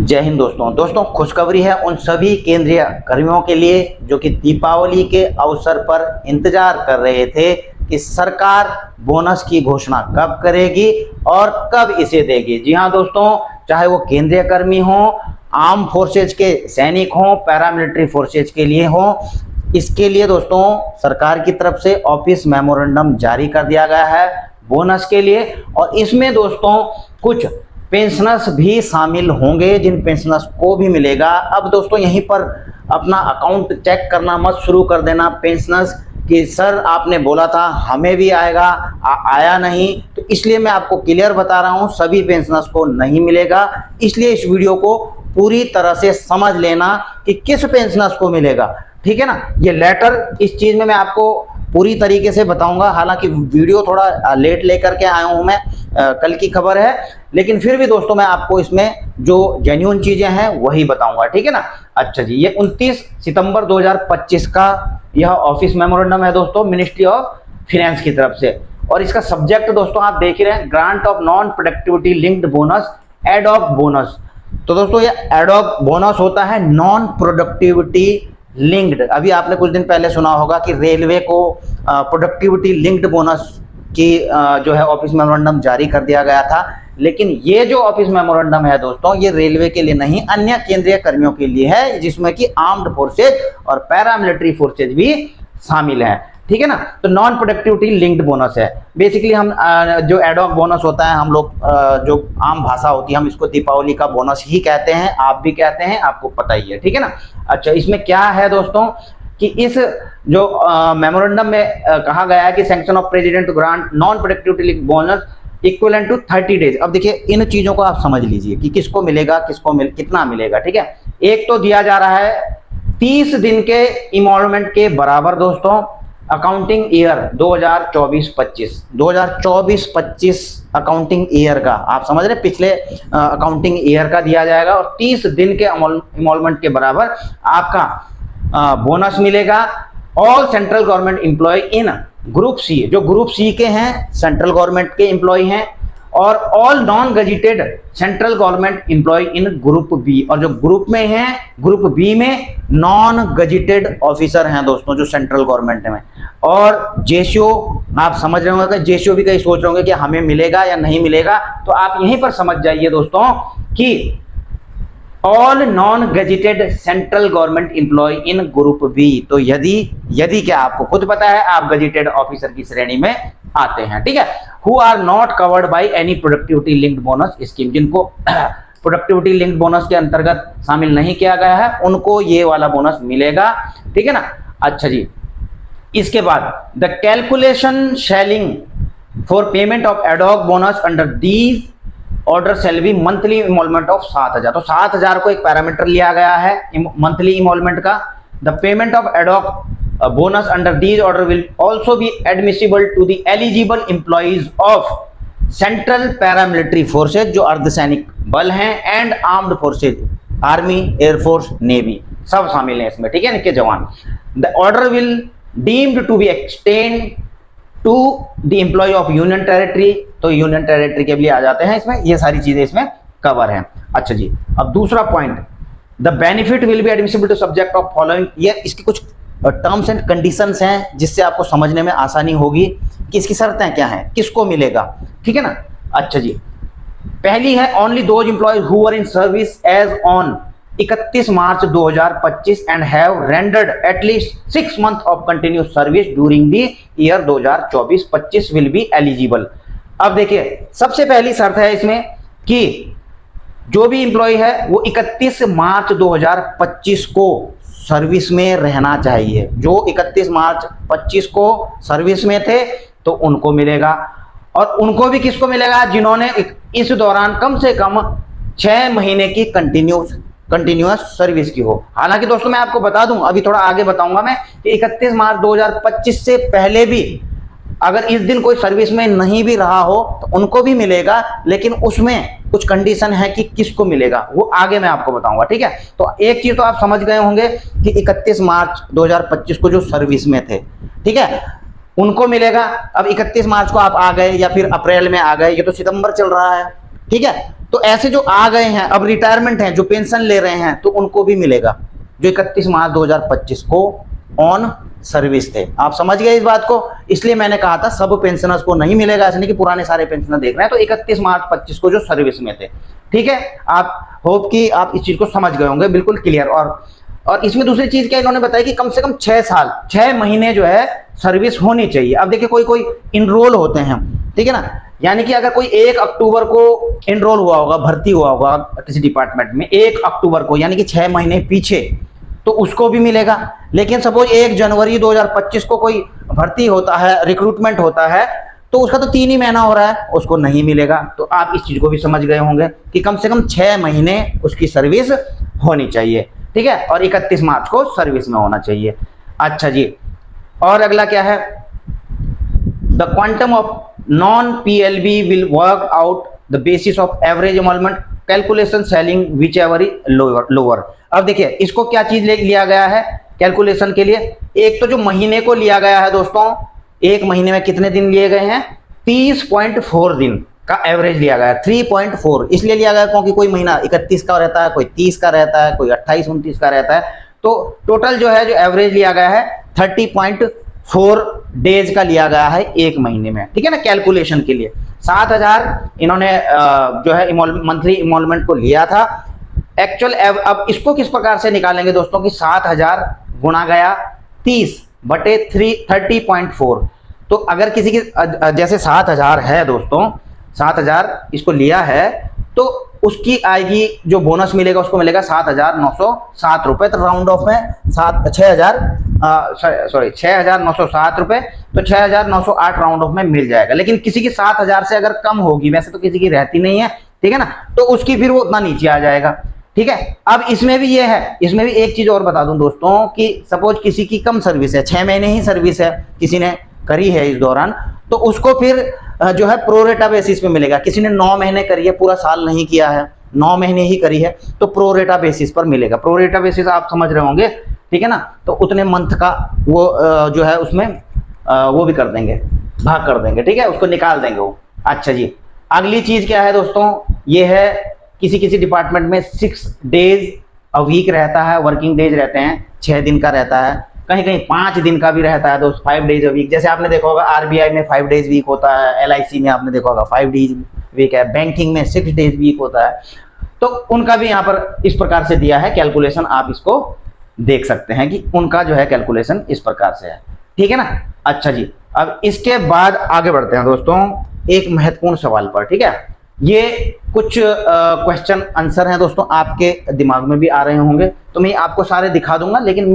जय हिंद दोस्तों खुशखबरी है उन सभी केंद्रीय कर्मियों के लिए जो कि दीपावली के अवसर पर इंतजार कर रहे थे कि सरकार बोनस की घोषणा कब करेगी और कब इसे देगी। जी हां दोस्तों, चाहे वो केंद्रीय कर्मी हो, आर्म फोर्सेज के सैनिक हो, पैरामिलिट्री फोर्सेज के लिए हो, इसके लिए दोस्तों सरकार की तरफ से ऑफिस मेमोरेंडम जारी कर दिया गया है बोनस के लिए। और इसमें दोस्तों कुछ पेंशनर्स भी शामिल होंगे जिन पेंशनर्स को भी मिलेगा। अब दोस्तों यहीं पर अपना अकाउंट चेक करना मत शुरू कर देना पेंशनर्स कि सर आपने बोला था हमें भी आएगा, आया नहीं। तो इसलिए मैं आपको क्लियर बता रहा हूं, सभी पेंशनर्स को नहीं मिलेगा। इसलिए इस वीडियो को पूरी तरह से समझ लेना कि किस पेंशनर्स को मिलेगा, ठीक है ना। ये लेटर इस चीज में मैं आपको पूरी तरीके से बताऊंगा। हालांकि वीडियो थोड़ा लेट लेकर के आया हूं मैं, कल की खबर है, लेकिन फिर भी दोस्तों मैं आपको इसमें जो जेन्युइन चीजें हैं वही बताऊंगा, ठीक है ना। अच्छा जी, ये 29 सितंबर 2025 का यह ऑफिस मेमोरेंडम है दोस्तों मिनिस्ट्री ऑफ फाइनेंस की तरफ से। और इसका सब्जेक्ट दोस्तों आप देख ही रहे हैं, grant of non productivity linked bonus ad hoc bonus. तो दोस्तों ये एडॉक बोनस होता है नॉन प्रोडक्टिविटी लिंक्ड। अभी आपने कुछ दिन पहले सुना होगा कि रेलवे को प्रोडक्टिविटी लिंक्ड बोनस की जो है ऑफिस मेमोरेंडम जारी कर दिया गया था। लेकिन ये जो ऑफिस मेमोरेंडम है दोस्तों, ये रेलवे के लिए नहीं, अन्य केंद्रीय कर्मियों के लिए है, जिसमें कि आर्म्ड फोर्सेज और पैरामिलिट्री फोर्सेज भी शामिल हैं, ठीक है ना। तो नॉन प्रोडक्टिविटी लिंक्ड बोनस है बेसिकली। हम जो एडॉक बोनस होता है, हम लोग जो आम भाषा होती है हम इसको दीपावली का बोनस ही कहते हैं, आप भी कहते हैं, आपको पता ही है, ठीक है ना। अच्छा, इसमें क्या है दोस्तों कि इस जो मेमोरेंडम में कहा गया है कि sanction of president grant non productivity linked bonus equivalent to 30 days. अब देखिए इन चीजों को आप समझ लीजिए कि किसको मिलेगा, कितना मिलेगा, ठीक है। एक तो दिया जा रहा है 30 दिन के इमोलमेंट के बराबर दोस्तों अकाउंटिंग ईयर 2024-25 2024-25 अकाउंटिंग ईयर का, आप समझ रहे, पिछले अकाउंटिंग ईयर का दिया जाएगा और 30 दिन के इमोलमेंट के बराबर आपका बोनस मिलेगा। All central government employ in group C, जो ग्रुप सी के हैं सेंट्रल गवर्नमेंट के एम्प्लॉय हैं, और all non gazetted central government employ in group B, और जो ग्रुप में हैं ग्रुप बी में नॉन गजेटेड ऑफिसर हैं दोस्तों जो सेंट्रल गवर्नमेंट में। और जेसीओ, आप समझ रहे होंगे, जेसीओ भी कहीं सोच रहे होंगे कि हमें मिलेगा या नहीं मिलेगा, तो आप यहीं पर समझ जाइए दोस्तों कि all non gazetted central government employ in group B. तो यदि क्या आपको खुद पता है आप गजेटेड ऑफिसर की श्रेणी में आते हैं, ठीक है। Who are not covered by any productivity linked bonus scheme, जिनको प्रोडक्टिविटी लिंक्ड बोनस के अंतर्गत शामिल नहीं किया गया है उनको ये वाला बोनस मिलेगा, ठीक है ना। अच्छा जी, इसके बाद the calculation ceiling for payment of ad hoc bonus under these order shall be monthly emolument of 7,000। तो 7,000 को एक पैरामीटर लिया गया है मंथली इमोलमेंट का। The payment of ad hoc bonus under these order will also be admissible to the eligible employees of central paramilitary forces, जो अर्धसैनिक बल हैं, and armed forces, army, air force, navy, सब शामिल हैं इसमें, ठीक है, इनके जवान। The order will deemed to be extend to the employee of union territory, तो यूनियन टेरिटरी के लिए आ जाते हैं इसमें, ये सारी चीजें इसमें कवर हैं। अच्छा जी, अब दूसरा point, the benefit will be admissible to subject of following. ये इसकी कुछ टर्म्स एंड कंडीशंस हैं जिससे आपको समझने में आसानी होगी कि इसकी शर्तें क्या हैं, किसको मिलेगा, ठीक है ना। अच्छा जी, पहली है only those employees who are in service as on 31 March 2025 and have rendered at least 6 months of continuous service during the year 2024-25 will be eligible. अब देखिए सबसे पहली शर्त है इसमें कि जो भी एम्प्लॉय है वो 31 मार्च 2025 को सर्विस में रहना चाहिए। जो 31 मार्च 25 को सर्विस में थे तो उनको मिलेगा। और उनको भी किसको मिलेगा, जिन्होंने इस दौरान कम से कम 6 महीने की कंटिन्यूअस सर्विस की हो। हालांकि दोस्तों मैं आपको बता दूं, अभी थोड़ा आगे बताऊंगा मैं, कि 31 मार्च 2025 से पहले भी अगर इस दिन कोई सर्विस में नहीं भी रहा हो तो उनको भी मिलेगा, लेकिन उसमें कुछ कंडीशन है कि किसको मिलेगा वो आगे मैं आपको बताऊंगा, ठीक है। तो एक चीज तो आप समझ गए होंगे कि 31 मार्च 2025 को जो सर्विस में थे, ठीक है, उनको मिलेगा। अब 31 मार्च को आप आ गए या फिर अप्रैल में आ गए, ये तो सितंबर चल रहा है, ठीक है। तो ऐसे जो आ गए हैं अब रिटायरमेंट हैं, जो पेंशन ले रहे हैं, तो उनको भी मिलेगा, जो 31 मार्च 2025 को ऑन सर्विस थे। आप समझ गए इस बात को? इसलिए मैंने कहा था सब पेंशनर्स को नहीं मिलेगा, ऐसे नहीं कि पुराने सारे पेंशनर देख रहे हैं। तो 31 मार्च 25 को जो सर्विस में थे, ठीक है। आप होप कि आप इस चीज को समझ गए होंगे, बिल्कुल क्लियर। और इसमें दूसरी चीज क्या इन्होंने बताया कि कम से कम 6 साल 6 महीने जो है सर्विस होनी चाहिए। अब देखिए कोई कोई इनरोल होते हैं, ठीक है ना, यानी कि अगर कोई 1 अक्टूबर को इनरोल हुआ होगा, भर्ती हुआ होगा किसी डिपार्टमेंट में 1 अक्टूबर को, यानी कि 6 महीने पीछे, तो उसको भी मिलेगा। लेकिन सपोज 1 जनवरी 2025 को कोई भर्ती होता है, रिक्रूटमेंट होता है, तो उसका तो 3 ही महीना हो रहा है, उसको नहीं मिलेगा। तो आप इस चीज को भी समझ गए होंगे कि कम से कम 6 महीने उसकी सर्विस होनी चाहिए, ठीक है, और 31 मार्च को सर्विस में होना चाहिए। अच्छा जी, और अगला क्या है, the quantum of non PLB will work out the basis of average emolument calculation ceiling whichever lower. अब देखिए इसको क्या चीज लिया गया है कैलकुलेशन के लिए, एक तो जो महीने को लिया गया है दोस्तों, एक महीने में कितने दिन लिए गए हैं, 30.4 दिन का एवरेज लिया गया है। 3.4 इसलिए लिया गया क्योंकि कोई महीना 31 का रहता है, कोई 30 का रहता है, कोई 28-29 का रहता है। तो टोटल जो है जो एवरेज लिया गया है 30.4 डेज का लिया गया है एक महीने में, ठीक है ना, कैलकुलेशन के लिए। 7,000 इन्होंने जो है मंथली इमोलमेंट को लिया था एक्चुअल। अब इसको किस प्रकार से निकालेंगे दोस्तों कि 7,000 गुणा गया 30 बटे 30.4। तो अगर किसी की जैसे 7,000 है दोस्तों, 7,000 इसको लिया है, तो उसकी आएगी जो बोनस मिलेगा उसको मिलेगा 7,907 रुपए। तो राउंड ऑफ में 6,907 रुपए, तो 6,908 राउंड ऑफ में मिल जाएगा। लेकिन किसी की 7,000 से अगर कम होगी, वैसे तो किसी की रहती नहीं है, ठीक है ना, तो उसकी फिर वो उतना नीचे आ जाएगा, ठीक है। अब इसमें भी ये है, इसमें भी एक चीज और बता दूं दोस्तों कि सपोज किसी की कम सर्विस है, 6 महीने ही सर्विस है किसी ने करी है इस दौरान, तो उसको फिर जो है प्रोरेटा बेसिस पे मिलेगा। किसी ने 9 महीने करी है, पूरा साल नहीं किया है, 9 महीने ही करी है, तो प्रोरेटा बेसिस पर मिलेगा। प्रोरेटा बेसिस आप समझ रहे होंगे, ठीक है ना, तो उतने मंथ का वो जो है उसमें वो भी कर देंगे, भाग कर देंगे, ठीक है, उसको निकाल देंगे वो। अच्छा जी, अगली चीज क्या है दोस्तों, ये है किसी किसी डिपार्टमेंट में 6 डेज अ वीक रहता है, वर्किंग डेज रहते हैं, 6 दिन का रहता है, कहीं कहीं 5 दिन का भी रहता है दोस्त, 5 डेज अ वीक। जैसे आपने देखा होगा आरबीआई में 5 डेज वीक होता है, एलआईसी में आपने देखा होगा 5 डेज वीक है, बैंकिंग में 6 डेज वीक होता है। तो उनका भी यहाँ पर इस प्रकार से दिया है कैलकुलेशन, आप इसको देख सकते हैं कि उनका जो है कैलकुलेशन इस प्रकार से है, ठीक है ना। अच्छा जी, अब इसके बाद आगे बढ़ते हैं दोस्तों एक महत्वपूर्ण सवाल पर, ठीक है। ये कुछ क्वेश्चन आंसर हैं दोस्तों, आपके दिमाग में भी आ रहे होंगे, तो मैं आपको सारे दिखा दूंगा, लेकिन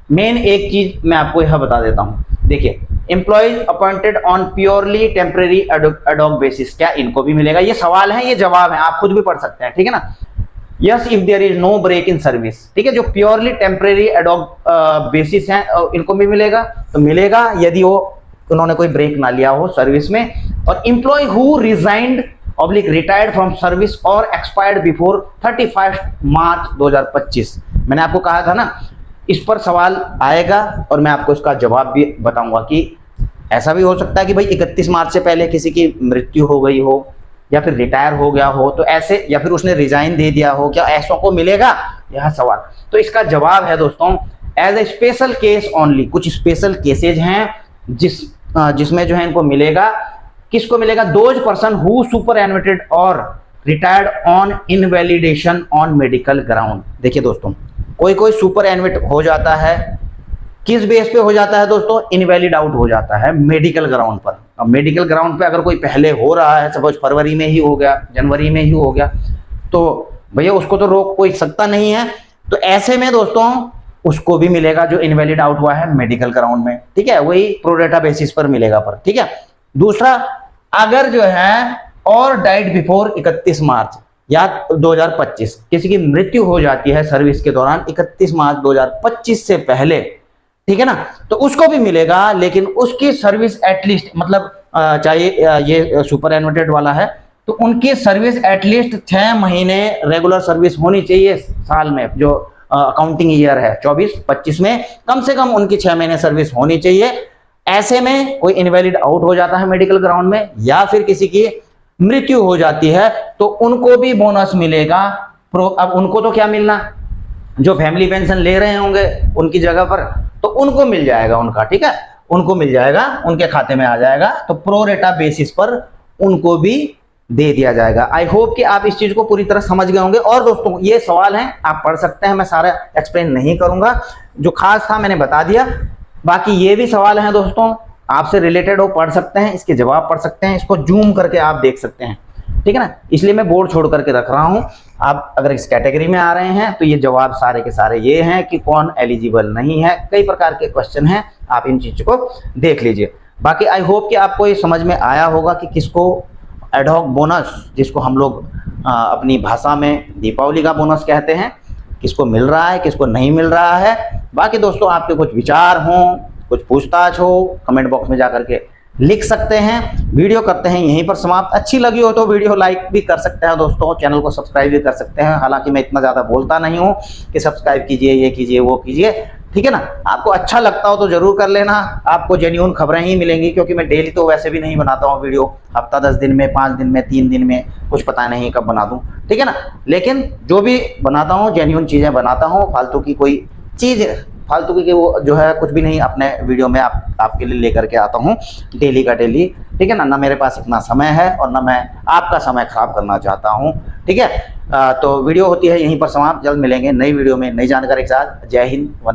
मेन एक चीज मैं आपको यह बता देता हूं। देखिए, employees appointed on purely temporary ad hoc basis, क्या इनको भी मिलेगा? ये सवाल है, ये जवाब है, आप खुद भी पढ़ सकते हैं, ठीक है ना। Yes if there is no break in service, ठीक है, जो प्योरली टेम्परेरी एडॉक बेसिस हैं इनको भी मिलेगा, तो मिलेगा यदि वो उन्होंने कोई ब्रेक ना लिया हो सर्विस में। और employee who resigned oblique retired from service और एक्सपायर्ड बिफोर 31 मार्च 2025, मैंने आपको कहा था ना इस पर सवाल आएगा और मैं आपको इसका जवाब भी बताऊंगा कि ऐसा भी हो सकता है कि भाई 31 मार्च से पहले किसी की मृत्यु हो गई हो या फिर रिटायर हो गया हो, तो ऐसे, या फिर उसने रिजाइन दे दिया हो, क्या ऐसों को मिलेगा, यह सवाल। तो इसका जवाब है दोस्तों as a special case only, कुछ स्पेशल केसेज हैं जिसमें जो है इनको मिलेगा। किसको मिलेगा? Those person who superannuated और retired on invalidation on medical ground. देखिए दोस्तों, कोई कोई सुपर एनुएट हो जाता है, किस बेस पे हो जाता है दोस्तों? इनवैलिड आउट हो जाता है मेडिकल ग्राउंड पर। अब मेडिकल ग्राउंड पे अगर कोई पहले हो रहा है, सपोज फरवरी में ही हो गया, जनवरी में ही हो गया, तो भैया उसको तो रोक कोई सकता नहीं है। तो ऐसे में दोस्तों उसको भी मिलेगा जो इनवैलिड आउट हुआ है मेडिकल ग्राउंड में, ठीक है, वही प्रोरेटा बेसिस पर मिलेगा पर, ठीक है। दूसरा, अगर जो है और डाइड बिफोर 31 मार्च या 2025, किसी की मृत्यु हो जाती है सर्विस के दौरान 31 मार्च 2025 से पहले, ठीक है ना, तो उसको भी मिलेगा, लेकिन उसकी सर्विस एटलीस्ट, मतलब चाहे ये सुपर एनुएटेड वाला है तो उनकी सर्विस एटलीस्ट 6 महीने रेगुलर सर्विस होनी चाहिए साल में, जो अकाउंटिंग ईयर है 24-25 में कम से कम उनकी 6 महीने सर्विस होनी चाहिए। ऐसे में कोई इनवैलिड आउट हो जाता है मेडिकल ग्राउंड में, या फिर किसी की मृत्यु हो जाती है तो उनको भी बोनस मिलेगा। अब उनको तो क्या मिलना, जो फैमिली पेंशन ले रहे होंगे उनकी जगह पर, तो उनको मिल जाएगा उनका, ठीक है, उनको मिल जाएगा, उनके खाते में आ जाएगा, तो प्रो रेटा बेसिस पर उनको भी दे दिया जाएगा। आई होप कि आप इस चीज को पूरी तरह समझ गए होंगे। और दोस्तों ये सवाल हैं, आप पढ़ सकते हैं, मैं सारा एक्सप्लेन नहीं करूंगा, जो खास था मैंने बता दिया। बाकी ये भी सवाल हैं दोस्तों आपसे रिलेटेड, वो पढ़ सकते हैं, इसके जवाब पढ़ सकते हैं, इसको जूम करके आप देख सकते हैं, ठीक है ना। इसलिए मैं बोर्ड छोड़ करके रख रहा हूं। आप अगर इस कैटेगरी में आ रहे हैं तो ये जवाब सारे के सारे ये हैं कि कौन एलिजिबल नहीं है, कई प्रकार के क्वेश्चन हैं, आप इन चीज़ों को देख लीजिए। बाकी आई होप कि आपको ये समझ में आया होगा कि किसको एडहॉक बोनस, जिसको हम लोग अपनी भाषा में दीपावली का बोनस कहते हैं, किसको मिल रहा है, किसको नहीं मिल रहा है। बाकी दोस्तों आपके कुछ विचार हों, कुछ पूछताछ हो, कमेंट बॉक्स में जा करके लिख सकते हैं। वीडियो करते हैं यहीं पर समाप्त। अच्छी लगी हो तो वीडियो लाइक भी कर सकते हैं दोस्तों, चैनल को सब्सक्राइब भी कर सकते हैं। हालांकि मैं इतना ज़्यादा बोलता नहीं हूँ कि सब्सक्राइब कीजिए, ये कीजिए, वो कीजिए, ठीक है ना। आपको अच्छा लगता हो तो जरूर कर लेना, आपको जेन्युइन खबरें ही मिलेंगी, क्योंकि मैं डेली तो वैसे भी नहीं बनाता हूँ वीडियो, हफ्ता 10 दिन में, 5 दिन में, 3 दिन में, कुछ पता नहीं कब बना दूँ, ठीक है ना। लेकिन जो भी बनाता हूँ जेन्युइन चीज़ें बनाता हूँ, फालतू की कोई चीज़, फालतू की वो जो है कुछ भी नहीं अपने वीडियो में आपके लिए लेकर के आता हूँ डेली का डेली, ठीक है ना। ना मेरे पास इतना समय है और ना मैं आपका समय खराब करना चाहता हूँ, ठीक है। तो वीडियो होती है यहीं पर समाप्त। जल्द मिलेंगे नई वीडियो में नई जानकारी के साथ। जय हिंद।